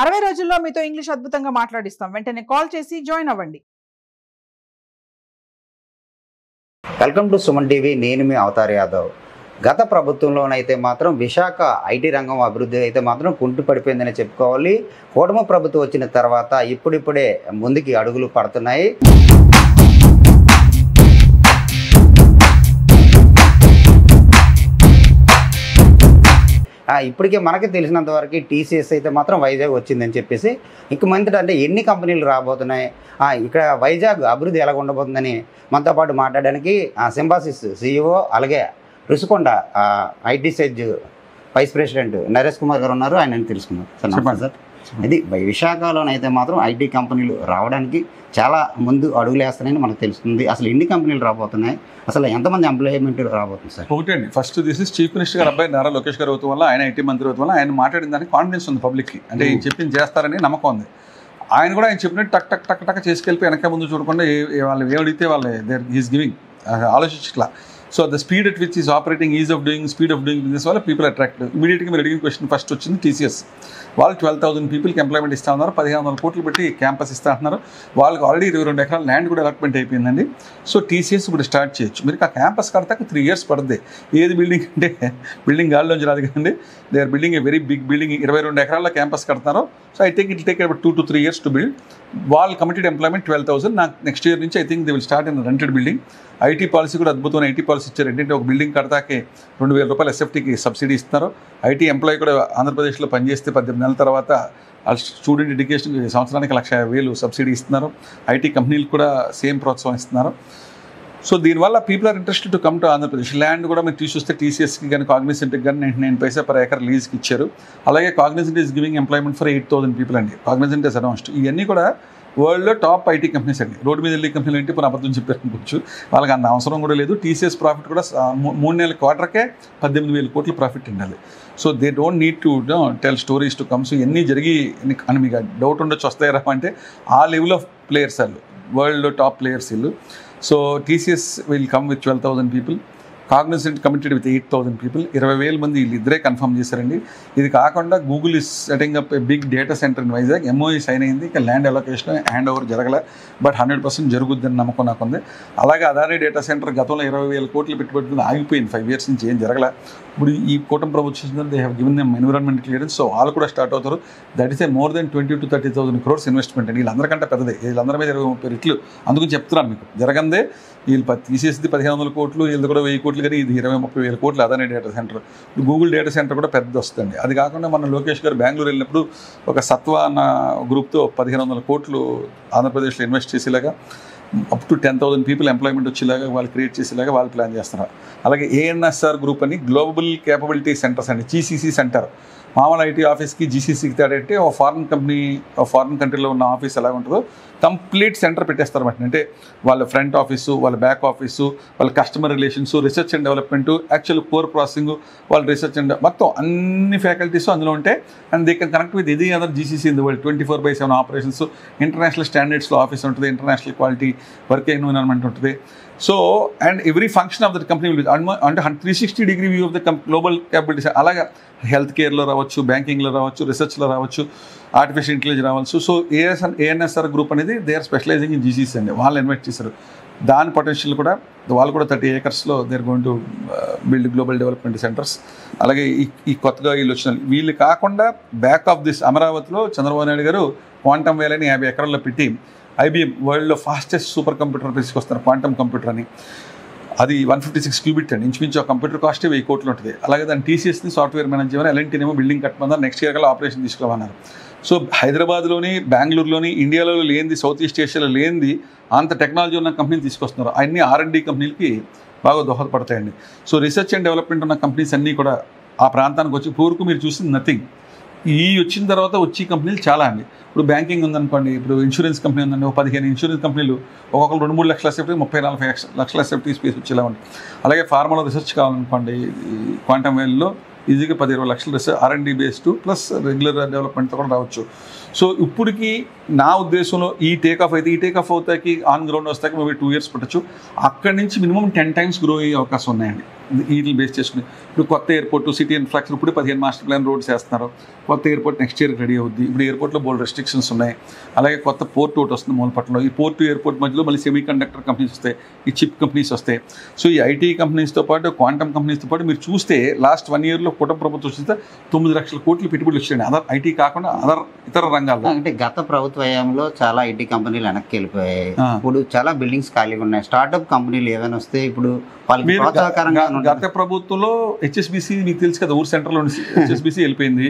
60 రోజుల్లో మీతో ఇంగ్లీష్ అద్భుతంగా మాట్లాడిస్తాం. వెంటనే కాల్ చేసి జాయిన్ అవ్వండి. Welcome to Suman TV. నేను మీ అవతార్ యాదవ్. గత ప్రభుత్వంలోనైతే మాత్రం విశాఖ ఐటీ రంగం అభివృద్ధి అయితే మాత్రం కుంటు పడిపోయిందని చెప్పుకోవాలి. కూటమి ప్రభుత్వం వచ్చిన తర్వాత ఇప్పుడిప్పుడే ముందుకి అడుగులు పడుతున్నాయి. ఇప్పటికే మనకి తెలిసినంత వరకు టీసీఎస్ అయితే మాత్రం వైజాగ్ వచ్చిందని చెప్పేసి ఇంక మంత్రి అంటే ఎన్ని కంపెనీలు రాబోతున్నాయి, ఇక్కడ వైజాగ్ అభివృద్ధి ఎలా ఉండబోతుందని మనతో పాటు మాట్లాడడానికి సింబాసిస్ CEO అలాగే Rushikonda IT SEZ vice president Naresh Kumar గారు ఉన్నారు. ఆయన తెలుసుకున్నారు. సార్ నమస్తే సార్. ఇది విశాఖలోనైతే మాత్రం ఐటీ కంపెనీలు రావడానికి చాలా ముందు అడుగులు వేస్తున్నాయని మనకు తెలుస్తుంది. అసలు ఎన్ని కంపెనీలు రాబోతున్నాయి, అసలు ఎంతమంది ఎంప్లాయ్మెంట్ రాబోతుంది సార్? ఒకటి అండి, first this is chief minister గారు అబ్బాయి నారా లోకేష్ గారు అవుతాం వల్ల, ఆయన ఐటీ మంత్రి అవుతాం వల్ల ఆయన మాట్లాడిన దానికి కాన్ఫిడెన్స్ ఉంది పబ్లిక్కి. అంటే ఈయన చెప్పింది చేస్తారని నమ్మకం ఉంది. ఆయన కూడా ఆయన చెప్పినట్టు టక్ టక్ టక్ టక్ చేసుకెళ్ళి వెనక ముందు చూడకుండా వాళ్ళు ఏమడిగితే వాళ్ళు ఈస్ గివింగ్ ఆలోచించట్లా. So the speed at which is operating, ease of doing, speed of doing business వల్ల పీపుల్ అట్రాక్ట్. ఇమీడియట్గా మీరు అడిగిన క్వశ్చన్ ఫస్ట్ వచ్చింది టీసీఎస్. వాళ్ళు 12,000 పీపుల్కి ఎంప్లాయ్మెంట్ ఇస్తా ఉన్నారు. 1,500 కోట్లు పెట్టి క్యాంపస్ ఇస్తా అంటున్నారు. వాళ్ళకి ఆల్రెడీ 22 ఎకరాల ల్యాండ్ కూడా అలాట్మెంట్ అయిపోయిందండి. సో టీసీఎస్ ఇప్పుడు స్టార్ట్ చేయొచ్చు. మీరు ఆ క్యాంపస్ కడతాక 3 years పడుతుంది. ఏది బిల్డింగ్ అంటే బిల్డింగ్ గాల్లోంచి రాదు కదండి. They are building a very big building. 22 ఎకరాల క్యాంపస్ కడతారు. So I think it take about 2 to 3 years to build. వాళ్ళు కమిటెడ్ ఎంప్లాయ్మెంట్ 12,000. నాకు నెక్స్ట్ ఇయర్ నుంచి I think they will start in rented building. IT policy కూడా అద్భుతమైన IT policy ఇచ్చారు. ఏంటంటే ఒక బిల్డింగ్ కడతాకే 2,000 రూపాయలు SFTకి సబ్సిడీ ఇస్తున్నారు. ఐటీ ఎంప్లాయీ కూడా ఆంధ్రప్రదేశ్లో పనిచేస్తే 18 నెలల తర్వాత స్టూడెంట్ ఎడ్యుకేషన్ సంవత్సరానికి 1,50,000 సబ్సిడీ ఇస్తున్నారు. ఐటీ కంపెనీలు కూడా సేమ్ ప్రోత్సాహం ఇస్తున్నారు. సో దీనివల్ల people are interested to come to Andhra Pradesh. Land కూడా మీరు చూస్తే టీసీఎస్కి కానీ కాగ్నిజెంట్కి కానీ 99 పైసా per acre లీజ్కి ఇచ్చారు. అలాగే Cognizant is giving employment for 8,000 people అండి. Cognizant is announced. ఇవన్నీ కూడా వరల్డ్లో టాప్ ఐటీ కంపెనీస్ అండి. రోడ్డు మీద వెళ్ళే కంపెనీలు ఏంటి ఇప్పుడు అబద్ధం చెప్పారు అనుకోవచ్చు. వాళ్ళకి అంత అవసరం కూడా లేదు. టీసీఎస్ ప్రాఫిట్ కూడా 3 నెలల క్వార్టర్కే 18,000 కోట్ల ప్రాఫిట్ ఉండాలి. So they don't need to tell stories to come. So ఇవన్నీ జరిగి అని మీకు డౌట్ ఉండొచ్చు వస్తాయరా అంటే ఆ లెవెల్ ఆఫ్ ప్లేయర్స్ వాళ్ళు, వరల్డ్లో టాప్ ప్లేయర్స్ వీళ్ళు. So TCS will come with 12,000 people. Cognizant committed with 8,000 people. 20,000 మంది వీళ్ళు ఇద్దరే కన్ఫర్మ్ చేశారండి. ఇది కాకుండా Google is setting up a big data center in Vizag. MOU sign అయింది. ఇక ల్యాండ్ అలొకేషన్ హ్యాండ్ ఓవర్ జరగలే. బట్ 100% జరుగుద్దని నమ్మకం నాకు ఉంది. అలాగే అదానీ డేటా సెంటర్ గతంలో 20,000 కోట్లు పెట్టుబడి ఆగిపోయింది. 5 years నుంచి ఏం జరగలే. ఇప్పుడు ఈ కూటమి ప్రభుత్వం they have given them environment clearance. So వాళ్ళు కూడా స్టార్ట్ అవుతారు. That is a more than 20,000 to 30,000 crores investment అండి. వీళ్ళందరికంటే పెద్దదే. వీళ్ళందరి మీద 20-30 రెట్లు. అందుకని చెప్తున్నాను మీకు, జరగందే. వీళ్ళు తీసేసింది 1,500 కోట్లు, వీళ్ళు కూడా 1,000 కోట్లు, కానీ ఇది 20-30 కోట్లు Adani data centre. Google data centre కూడా పెద్ద వస్తుంది. అది కాకుండా మన లోకేష్ గారు బెంగళూరు వెళ్ళినప్పుడు ఒక సత్వ అన్న గ్రూప్తో 1,500 కోట్లు ఆంధ్రప్రదేశ్లో ఇన్వెస్ట్ చేసేలాగా, అప్ టు 10,000 పీపుల్ ఎంప్లాయ్మెంట్ వచ్చేలాగా వాళ్ళు క్రియేట్ చేసేలాగా వాళ్ళు ప్లాన్ చేస్తున్నారు. అలాగే ANSR గ్రూప్ అని గ్లోబల్ కేపబిలిటీ సెంటర్స్ అండి, GCC సెంటర్. మామూలు ఐటీ ఆఫీస్కి GCCకి తేడంటే ఒక ఫారిన్ కంపెనీ, ఫారిన్ కంట్రీలో ఉన్న ఆఫీస్ ఎలా ఉంటుందో కంప్లీట్ సెంటర్ పెట్టేస్తారు అన్నమాట. అంటే వాళ్ళ ఫ్రంట్ ఆఫీసు, వాళ్ళ బ్యాక్ ఆఫీసు, వాళ్ళ customer relations, research and development, actual core processing, వాళ్ళ రీసెర్చ్ అండ్ మొత్తం అన్ని ఫ్యాకల్టీస్ అందులో ఉంటాయి. And they can connect with any other GCC in the world. 24/7 operations, international స్టాండర్డ్స్లో ఆఫీస్ ఉంటుంది, ఇంటర్నేషనల్ క్వాలిటీ వర్క్ ఎన్విరాన్మెంట్ ఉంటుంది. So and every function of the company will అంటే 360-degree view of the global capabilities. అలాగా health కేర్లో రావచ్చు, బ్యాంకింగ్లో రావచ్చు, రీసెర్చ్లో రావచ్చు, ఆర్టిఫిషియల్ ఇంటెలిజెన్స్ రావచ్చు. సో ANSR గ్రూప్ అనేది they are specializing in GCC అండి. వాళ్ళు ఇన్వెస్ట్ చేశారు. దాని పొటెన్షియల్ కూడా వాళ్ళు కూడా 30 acresలో they are going to build global development centres. అలాగే ఈ కొత్తగా వీళ్ళు వచ్చిన వీళ్ళు కాకుండా బ్యాక్ ఆఫ్ దిస్ అమరావతిలో చంద్రబాబు నాయుడు గారు క్వాంటమ్ వేలని 50 ఎకరాల్లో పెట్టి IBM వరల్డ్లో ఫాస్టెస్ట్ సూపర్ కంప్యూటర్ తీసుకొస్తున్నారు, క్వాంటమ్ కంప్యూటర్ అని. అది 156 qubit అండి. ఇంచుమించు ఆ కంప్యూటర్ కాస్టే 1,000 కోట్లు ఉంటుంది. అలాగే దాని టీసీఎస్ని సాఫ్ట్వేర్ మేనేజ్ చేయమని, L&Tనేమో బిల్డింగ్ కట్టమన్నారు. నెక్స్ట్ ఇయర్ కల్లా ఆపరేషన్ తీసుకోమన్నారు. సో హైదరాబాద్లోని, బెంగళూరులోని, ఇండియాలో లేనిది, సౌత్ ఈస్ట్ ఏషియాలో లేనిది అంత టెక్నాలజీ ఉన్న కంపెనీలు తీసుకొస్తున్నారు. అన్ని R&D కంపెనీలకి బాగా దోహదపడతాయండి. సో రీసెర్చ్ అండ్ డెవలప్మెంట్ ఉన్న కంపెనీస్ అన్నీ కూడా ఆ ప్రాంతానికి వచ్చి పూర్వకు మీరు చూసింది నథింగ్. ఈ వచ్చిన తర్వాత వచ్చే కంపెనీలు చాలా అండి. ఇప్పుడు బ్యాంకింగ్ ఉందనుకోండి, ఇప్పుడు ఇన్సూరెన్స్ కంపెనీ ఉందండి, ఒక 15 ఇన్సూరెన్స్ కంపెనీలు ఒక్కొక్కరు 2-3 లక్షల SFT, 30-40 లక్షల SFT స్పేస్ వచ్చేలా ఉంది. అలాగే ఫార్మాలో రీసెర్చ్ కావాలనుకోండి, క్వాంటమ్ వేల్లో ఈజీగా 10-20 లక్షలు R&D బేస్డ్ ప్లస్ రెగ్యులర్ డెవలప్మెంట్తో కూడా రావచ్చు. సో ఇప్పటికి నా ఉద్దేశంలో ఈ టేక్ ఆఫ్ అవుతాకి ఆన్ గ్రౌండ్ వస్తాకి మేబీ 2 years పట్టచ్చు. అక్కడి నుంచి మినిమం 10 times గ్రో అయ్యే అవకాశం ఉన్నాయండి వీటిని బేస్ చేసుకుని. ఇప్పుడు కొత్త ఎయిర్పోర్ట్ సిటీ ఇన్ఫ్రాస్ట్రక్చర్ ఇప్పుడు 15 మాస్టర్ ప్లాన్ రోడ్స్ వేస్తున్నారు. కొత్త ఎయిర్పోర్ట్ నెక్స్ట్ ఇయర్ రెడీ అవుద్ది. ఇప్పుడు ఎయిర్పోర్ట్లో బోల్డ్ రెస్ట్రిక్షన్స్ ఉన్నాయి. అలాగే కొత్త పోర్ట్ ఒకటి వస్తుంది మూలపట్నంలో. ఈ పోర్ట్ ఎయిర్పోర్ట్ మధ్యలో మళ్ళీ సెమీ కండక్టర్ కంపెనీస్ వస్తాయి, ఈ చిప్ కంపెనీస్ వస్తాయి. సో ఈ ఐటీ కంపెనీస్తో పాటు క్వాంటమ్ కంపెనీస్తో పాటు మీరు చూస్తే లాస్ట్ 1 yearలో కుటుంబ ప్రభుత్వం చూస్తే 9 లక్షల కోట్లు పెట్టుబడులు వచ్చాయండి. ఐటీ కాకుండా ఇతర రంగాల్లో. అంటే గత ప్రభుత్వ హయాంలో చాలా ఐటీ కంపెనీలు వెనక్కి వెళ్ళిపోయాయి. ఇప్పుడు చాలా బిల్డింగ్స్ ఖాళీగా ఉన్నాయి. స్టార్ట్అప్ కంపెనీలు ఏమైనా వస్తే ఇప్పుడు గత ప్రభుత్వంలో HSBC మీకు తెలుసు కదా, ఊరు సెంటర్లో HSBC వెళ్ళిపోయింది.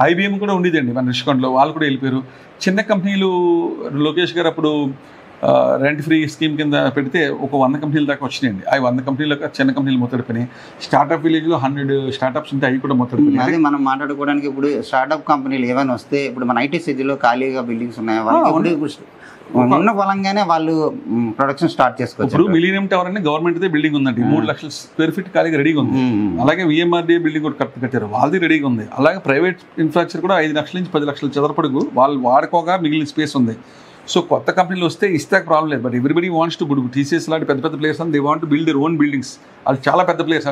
IBM కూడా ఉండేదండి మన రిషికొండలో, వాళ్ళు కూడా వెళ్ళిపోయారు. చిన్న కంపెనీలు లోకేష్ గారు అప్పుడు రెంట్ ఫ్రీ స్కీమ్ కింద పెడితే ఒక 100 కంపెనీల దాకా వచ్చినాయండి. అవి 100 కంపెనీలకు చిన్న కంపెనీలు మొత్తడిపోయినాయి. స్టార్ట్అప్ విలేజ్లో 100 స్టార్ట్అప్స్ ఉంటే అవి కూడా మొత్తడిపోయినాయి. అదే మనం మాట్లాడుకోవడానికి ఇప్పుడు స్టార్ట్అప్ కంపెనీలు ఏమైనా వస్తే ఇప్పుడు మన ఐటీ సిటీలో ఖాళీగా బిల్డింగ్స్ ఉన్నాయి, వాళ్ళకి ఉన్న బలంగానే వాళ్ళు ప్రొడక్షన్ స్టార్ట్ చేసుకోవచ్చు. ఇప్పుడు మిలీనియం టవర్ అని గవర్నమెంట్ బిల్డింగ్ ఉందండి, 3 లక్షల స్క్వేర్ ఫీట్ ఖాళీగా రెడీగా ఉంది. అలాగే VMRDA బిల్డింగ్ కూడా కట్టారు, వాళ్ళది రెడీగా ఉంది. అలాగే ప్రైవేట్ ఇన్ఫ్రాస్ట్రక్చర్ కూడా 5 లక్షల నుంచి 10 లక్షల చదరపడుగు వాళ్ళు వాడుకోగా మిగిలిన స్పేస్ ఉంది. సో కొత్త కంపెనీలు వస్తే ఇస్తే ప్రాబ్లం లేదు. But everybody wants to TCS లాంటి పెద్ద ప్లేయర్స్ అని they want to build their own buildings. వాళ్ళు చాలా పెద్ద ప్లేయర్స్.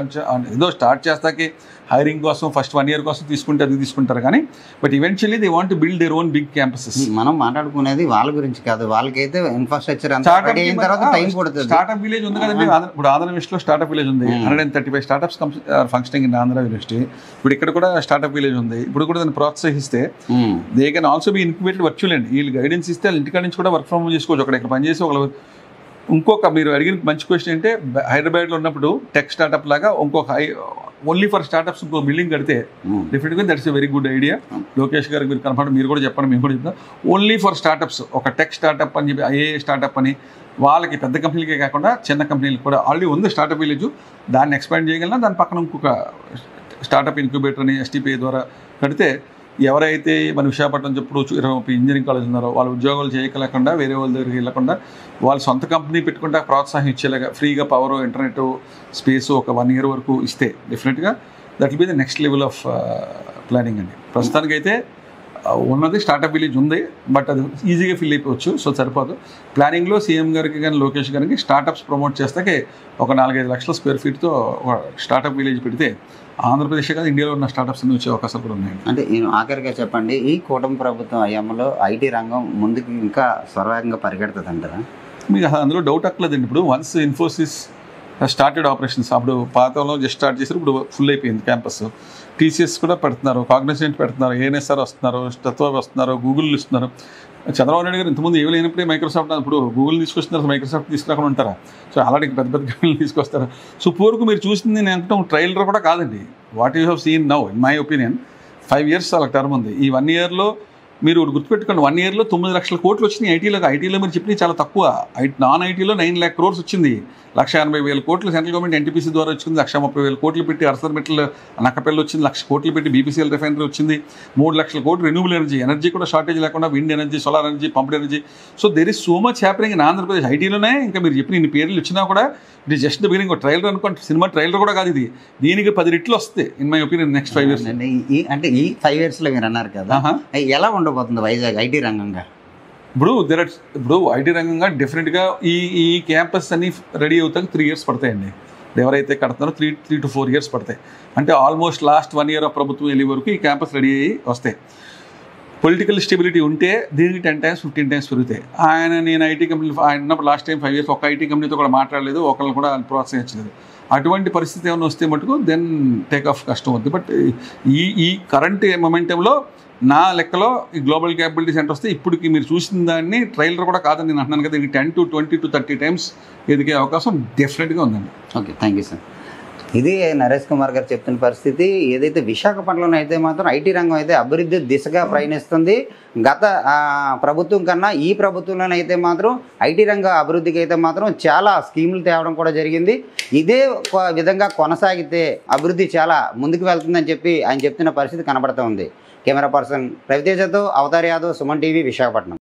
ఏదో స్టార్ట్ చేస్తాకి హైరింగ్ కోసం ఫస్ట్ 1 year కోసం తీసుకుంటారు కానీ but eventually they want to build their own big campuses. మనం మాట్లాడుకునేది వాళ్ళ గురించి కాదు, వాళ్ళకైతే ఇన్ఫ్రాస్ట్రక్చర్ స్టార్ట్అప్ విలేజ్ ఉంది కదండి. ఇప్పుడు ఆంధ్ర యూనివర్సిటీలో స్టార్ట్అప్ విలేజ్ ఉంది. 135 startups functioning in Andhra university. ఇప్పుడు ఇక్కడ కూడా స్టార్ట్అప్ విలేజ్ ఉంది. ఇప్పుడు కూడా దాన్ని ప్రోత్సహిస్తే they can also be incubated virtual అండి. వీళ్ళు గైడెన్స్ ఇస్తే వాళ్ళు ఇంటికాడ నుంచి కూడా వర్క్ ఫ్రమ్ హోమ్ చేసుకోవచ్చు. ఇక్కడ పనిచేసి ఇంకొక మీరు అడిగిన మంచి క్వశ్చన్ అంటే హైదరాబాద్లో ఉన్నప్పుడు టెక్ స్టార్ట్అప్ లాగా ఇంకొక ఓన్లీ ఫర్ స్టార్ట్అప్స్ ఇంకో బిల్డింగ్ కడితే డెఫినెట్గా that's a very good idea. Lokesh గారికి మీరు కనపడి మీరు కూడా చెప్పండి, మేము కూడా చెప్తాం. ఓన్లీ ఫర్ స్టార్ట్అప్స్ ఒక టెక్ స్టార్ట్అప్ అని చెప్పి స్టార్ట్అప్ అని వాళ్ళకి పెద్ద కంపెనీలకే కాకుండా చిన్న కంపెనీలకు కూడా ఆల్రెడీ ఉంది స్టార్ట్అప్ విలేజ్. దాన్ని ఎక్స్పాండ్ చేయగలనా, దాని పక్కన ఇంకొక స్టార్ట్అప్ ఇన్క్యుబేటర్ అని STPI ద్వారా కడితే ఎవరైతే మన విశాఖపట్నం చెప్పుడు 20 ఇంజనీరింగ్ కాలేజ్ ఉన్నారో వాళ్ళు ఉద్యోగాలు చేయలేకుండా వేరే వాళ్ళ దగ్గరికి వెళ్ళకుండా వాళ్ళు సొంత కంపెనీ పెట్టుకుంటే ప్రోత్సాహం ఇచ్చేలాగా ఫ్రీగా పవర్ ఇంటర్నెట్ స్పేస్ ఒక 1 year వరకు ఇస్తే డెఫినెట్గా that will be the next level of planning అండి. ప్రస్తుతానికైతే ఉన్నది స్టార్ట్అప్ విలేజ్ ఉంది, బట్ అది ఈజీగా ఫిల్ అయిపోవచ్చు. సో సరిపోదు. ప్లానింగ్లో సీఎం గారికి కానీ లోకేష్ గారికి స్టార్ట్అప్స్ ప్రమోట్ చేస్తాకే ఒక 4-5 లక్షల స్క్వేర్ ఫీట్తో ఒక స్టార్ట్అప్ విలేజ్ పెడితే ఆంధ్రప్రదేశ్ కాదు ఇండియాలో ఉన్న స్టార్ట్అప్స్ అన్ని వచ్చే అవకాశాలు కూడా ఉన్నాయి. అంటే నేను ఆఖరిగా చెప్పండి, ఈ కూటమి ప్రభుత్వం హయాంలో ఐటీ రంగం ముందుకు ఇంకా స్వరంగా పరిగెడుతుంది అంటారా? మీకు అందులో డౌట్ అక్కర్లేదండి. ఇప్పుడు వన్స్ ఇన్ఫోసిస్ స్టార్టెడ్ ఆపరేషన్స్, అప్పుడు పాతంలో జస్ట్ స్టార్ట్ చేశారు, ఇప్పుడు ఫుల్ అయిపోయింది క్యాంపస్. TCS కూడా పెడుతున్నారు, కాగ్నిజెంట్ పెడుతున్నారు, ANSR వస్తున్నారు, తత్వ వస్తున్నారు, గూగుల్ ఇస్తున్నారు. చంద్రబాబు నాయుడు గారు ఇంతకుముందు ఏమి లేనప్పుడే మైక్రోసాఫ్ట్, ఇప్పుడు గూగుల్ తీసుకొస్తున్నారు, మైక్రోసాఫ్ట్ తీసుకురాకుండా ఉంటారా? సో అలాంటి పెద్ద కంపెనీలు తీసుకొస్తారు. సో పూర్వకు మీరు చూసింది నేను అంటే ట్రైలర్ కూడా కాదండి. What you have seen now in my opinion 5 years అలా టర్మ్ ఉంది. ఈ 1 yearలో మీరు గుర్తుపెట్టుకోండి, 1 yearలో 9 లక్షల కోట్లు వచ్చినాయి ఐటీలో మీరు చెప్పినవి చాలా తక్కువ. నాన్ ఐటీలో 9 lakh crores వచ్చింది. 1,80,000 కోట్లు సెంట్రల్ గవర్నమెంట్ NTPC ద్వారా వచ్చింది. 1,30,000 కోట్లు పెట్టి అర్సర్మెటల్ నక్కపల్లి వచ్చింది. 1,00,000 కోట్లు పెట్టి BPCL రిఫైనరీ వచ్చింది. 3 లక్షల కోట్లు రెన్యూబుల్ ఎనర్జీ కూడా షార్టేజ్ లేకుండా wind energy, solar energy, pumped energy. So there is so much happening in Andhra Pradesh ఐటీలోనే. ఇంకా మీరు చెప్పిన ఇన్ని పేర్లు వచ్చినా కూడా it is just the beginning. ఒక ట్రైలర్ అనుకోండి, సినిమా ట్రైలర్ కూడా కాదు ఇది. దీనికి 10 రెట్లు వస్తాయి in my opinion next 5 years. అంటే ఈ 5 yearsలో మీరు అన్నారు కదా, ఎలా ఉండబోతుంది వైజాగ్ ఐటీ రంగంగా? ఇప్పుడు ఐటీ రంగంగా డెఫినెట్గా ఈ క్యాంపస్ అన్ని రెడీ అవుతాక 3 years పడతాయండి. ఎవరైతే కడుతున్నారో 3 to 4 years పడతాయి. అంటే ఆల్మోస్ట్ లాస్ట్ 1 year ఆఫ్ ప్రభుత్వం వెళ్ళే వరకు ఈ క్యాంపస్ రెడీ అయ్యి వస్తాయి. పొలిటికల్ స్టెబిలిటీ ఉంటే దీనికి 10 times 15 times పెరుగుతాయి. నేను ఐటీ కంపెనీ ఆయన ఉన్నప్పుడు లాస్ట్ టైం 5 years ఒక ఐటీ కంపెనీతో కూడా మాట్లాడలేదు, ఒకళ్ళని కూడా ప్రోత్సహించలేదు. అటువంటి పరిస్థితి ఏమైనా వస్తే మటుకు దెన్ టేక్ ఆఫ్ కష్టం అవుతుంది. బట్ ఈ కరెంట్ మొమెంటంలో నా లెక్కలో ఈ గ్లోబల్ క్యాపబిలిటీ సెంటర్ వస్తే ఇప్పటికి మీరు చూసిన దాన్ని ట్రైలర్ కూడా కాదని నేను అంటున్నాను కదా, ఇది 10 to 20 to 30 times ఎదిగే అవకాశం డెఫినెట్గా ఉందండి. Okay, thank you sir. ఇది నరేష్ కుమార్ గారు చెప్తున్న పరిస్థితి. ఏదైతే విశాఖపట్నంలో అయితే మాత్రం ఐటీ రంగం అయితే అభివృద్ధి దిశగా ప్రయాణిస్తుంది. గత ప్రభుత్వం కన్నా ఈ ప్రభుత్వంలోనైతే మాత్రం ఐటీ రంగ అభివృద్ధికి అయితే మాత్రం చాలా స్కీములు తేవడం కూడా జరిగింది. ఇదే విధంగా కొనసాగితే అభివృద్ధి చాలా ముందుకు వెళ్తుందని చెప్పి ఆయన చెప్తున్న పరిస్థితి కనబడుతూ ఉంది. కెమెరా పర్సన్ రవితేజతో అవతార్ యాదవ్, సుమన్ టీవీ, విశాఖపట్నం.